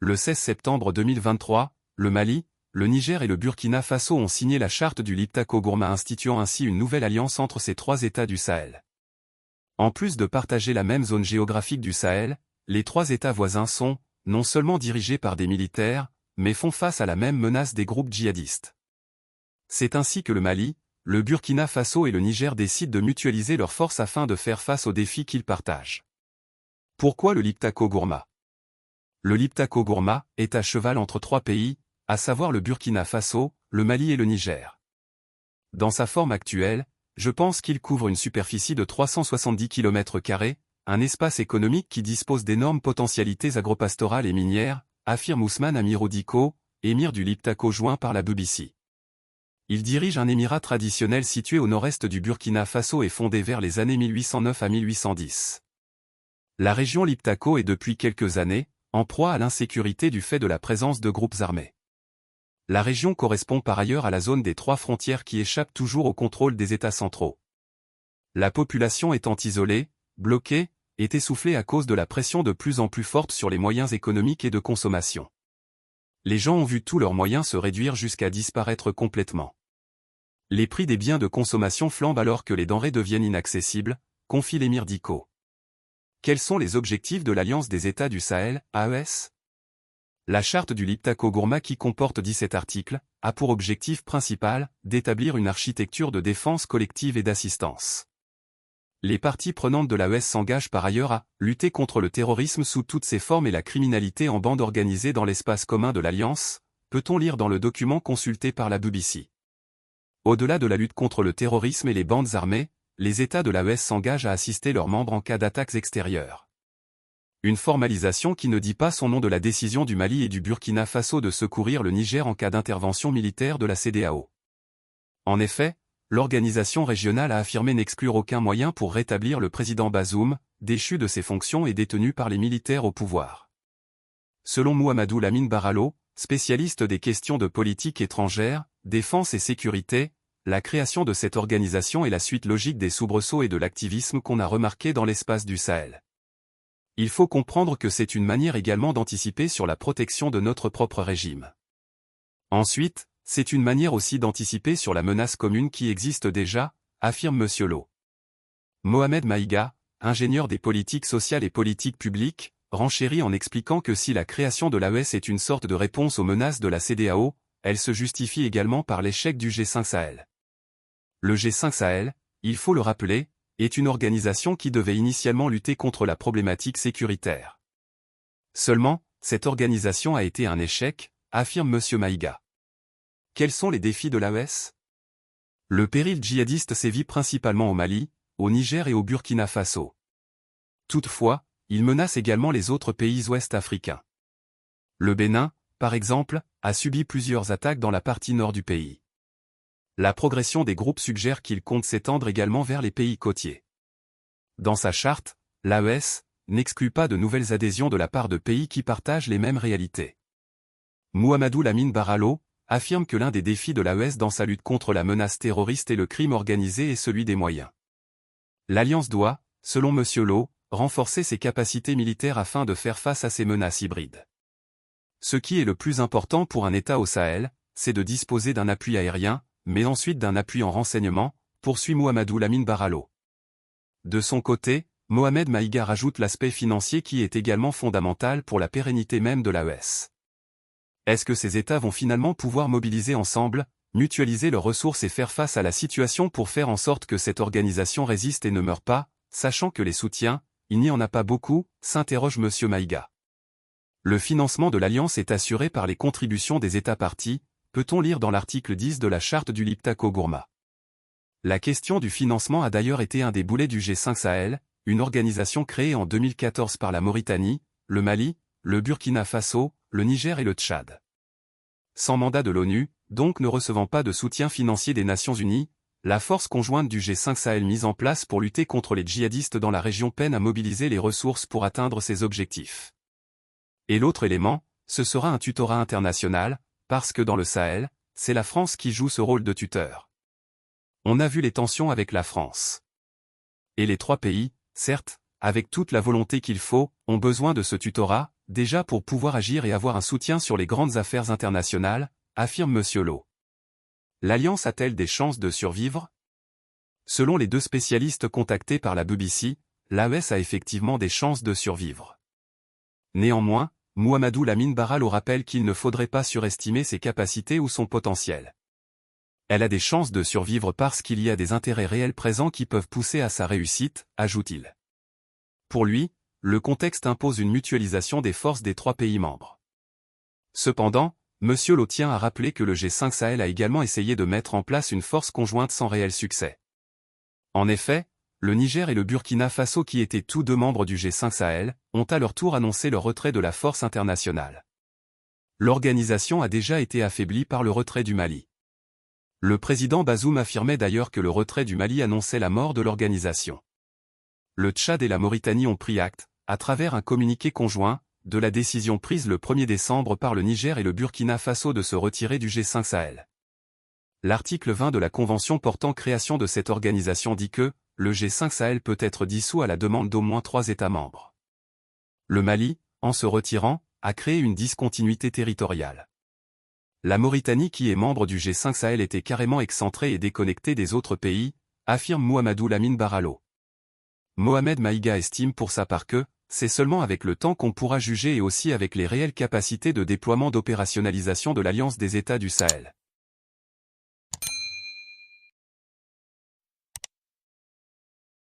Le 16 septembre 2023, le Mali, le Niger et le Burkina Faso ont signé la charte du Liptako-Gourma instituant ainsi une nouvelle alliance entre ces trois États du Sahel. En plus de partager la même zone géographique du Sahel, les trois États voisins sont, non seulement dirigés par des militaires, mais font face à la même menace des groupes djihadistes. C'est ainsi que le Mali, le Burkina Faso et le Niger décident de mutualiser leurs forces afin de faire face aux défis qu'ils partagent. Pourquoi le Liptako-Gourma ? Le Liptako-Gourma est à cheval entre trois pays, à savoir le Burkina Faso, le Mali et le Niger. Dans sa forme actuelle, je pense qu'il couvre une superficie de 370 km², un espace économique qui dispose d'énormes potentialités agropastorales et minières, affirme Ousmane Amiro Diko, émir du Liptako joint par la BBC. Il dirige un émirat traditionnel situé au nord-est du Burkina Faso et fondé vers les années 1809 à 1810. La région Liptako est depuis quelques années en proie à l'insécurité du fait de la présence de groupes armés. La région correspond par ailleurs à la zone des trois frontières qui échappe toujours au contrôle des États centraux. La population étant isolée, bloquée, est essoufflée à cause de la pression de plus en plus forte sur les moyens économiques et de consommation. Les gens ont vu tous leurs moyens se réduire jusqu'à disparaître complètement. Les prix des biens de consommation flambent alors que les denrées deviennent inaccessibles, confie l'émir Diko. Quels sont les objectifs de l'Alliance des États du Sahel, AES ? La charte du Liptako-Gourma qui comporte 17 articles, a pour objectif principal d'établir une architecture de défense collective et d'assistance. Les parties prenantes de l'AES s'engagent par ailleurs à lutter contre le terrorisme sous toutes ses formes et la criminalité en bande organisée dans l'espace commun de l'Alliance, peut-on lire dans le document consulté par la BBC. Au-delà de la lutte contre le terrorisme et les bandes armées, les États de l'AES s'engagent à assister leurs membres en cas d'attaques extérieures. Une formalisation qui ne dit pas son nom de la décision du Mali et du Burkina Faso de secourir le Niger en cas d'intervention militaire de la CEDEAO. En effet, l'organisation régionale a affirmé n'exclure aucun moyen pour rétablir le président Bazoum, déchu de ses fonctions et détenu par les militaires au pouvoir. Selon Mouhamadou Lamine Baralo, spécialiste des questions de politique étrangère, défense et sécurité, la création de cette organisation est la suite logique des soubresauts et de l'activisme qu'on a remarqué dans l'espace du Sahel. Il faut comprendre que c'est une manière également d'anticiper sur la protection de notre propre régime. Ensuite, c'est une manière aussi d'anticiper sur la menace commune qui existe déjà, affirme M. Lo. Mohamed Maïga, ingénieur des politiques sociales et politiques publiques, renchérit en expliquant que si la création de l'AES est une sorte de réponse aux menaces de la CEDEAO, elle se justifie également par l'échec du G5 Sahel. Le G5 Sahel, il faut le rappeler, est une organisation qui devait initialement lutter contre la problématique sécuritaire. Seulement, cette organisation a été un échec, affirme M. Maïga. Quels sont les défis de l'AES ? Le péril djihadiste sévit principalement au Mali, au Niger et au Burkina Faso. Toutefois, il menace également les autres pays ouest-africains. Le Bénin, par exemple, a subi plusieurs attaques dans la partie nord du pays. La progression des groupes suggère qu'il compte s'étendre également vers les pays côtiers. Dans sa charte, l'AES n'exclut pas de nouvelles adhésions de la part de pays qui partagent les mêmes réalités. Mouhamadou Lamine Baralo affirme que l'un des défis de l'AES dans sa lutte contre la menace terroriste et le crime organisé est celui des moyens. L'Alliance doit, selon M. Lo, renforcer ses capacités militaires afin de faire face à ces menaces hybrides. Ce qui est le plus important pour un État au Sahel, c'est de disposer d'un appui aérien, mais ensuite d'un appui en renseignement, poursuit Mouhamadou Lamine Baralo. De son côté, Mohamed Maïga rajoute l'aspect financier qui est également fondamental pour la pérennité même de l'AES. Est-ce que ces États vont finalement pouvoir mobiliser ensemble, mutualiser leurs ressources et faire face à la situation pour faire en sorte que cette organisation résiste et ne meure pas, sachant que les soutiens, il n'y en a pas beaucoup, s'interroge M. Maïga. Le financement de l'Alliance est assuré par les contributions des États parties, peut-on lire dans l'article 10 de la charte du Liptako-Gourma. La question du financement a d'ailleurs été un des boulets du G5 Sahel, une organisation créée en 2014 par la Mauritanie, le Mali, le Burkina Faso, le Niger et le Tchad. Sans mandat de l'ONU, donc ne recevant pas de soutien financier des Nations Unies, la force conjointe du G5 Sahel mise en place pour lutter contre les djihadistes dans la région peine à mobiliser les ressources pour atteindre ses objectifs. Et l'autre élément, ce sera un tutorat international, parce que dans le Sahel, c'est la France qui joue ce rôle de tuteur. On a vu les tensions avec la France. Et les trois pays, certes, avec toute la volonté qu'il faut, ont besoin de ce tutorat, déjà pour pouvoir agir et avoir un soutien sur les grandes affaires internationales, affirme M. Lowe. L'Alliance a-t-elle des chances de survivre? Selon les deux spécialistes contactés par la BBC, l'AES a effectivement des chances de survivre. Néanmoins, Mohamedou Lamine Barralo rappelle qu'il ne faudrait pas surestimer ses capacités ou son potentiel. Elle a des chances de survivre parce qu'il y a des intérêts réels présents qui peuvent pousser à sa réussite, ajoute-t-il. Pour lui, le contexte impose une mutualisation des forces des trois pays membres. Cependant, M. Lowe tient à rappeler que le G5 Sahel a également essayé de mettre en place une force conjointe sans réel succès. En effet, le Niger et le Burkina Faso qui étaient tous deux membres du G5 Sahel, ont à leur tour annoncé leur retrait de la force internationale. L'organisation a déjà été affaiblie par le retrait du Mali. Le président Bazoum affirmait d'ailleurs que le retrait du Mali annonçait la mort de l'organisation. Le Tchad et la Mauritanie ont pris acte, à travers un communiqué conjoint, de la décision prise le 1er décembre par le Niger et le Burkina Faso de se retirer du G5 Sahel. L'article 20 de la Convention portant création de cette organisation dit que le G5 Sahel peut être dissous à la demande d'au moins 3 États membres. Le Mali, en se retirant, a créé une discontinuité territoriale. La Mauritanie qui est membre du G5 Sahel était carrément excentrée et déconnectée des autres pays, affirme Mohamedou Lamine Barralo. Mohamed Maïga estime pour sa part que c'est seulement avec le temps qu'on pourra juger et aussi avec les réelles capacités de déploiement d'opérationnalisation de l'Alliance des États du Sahel.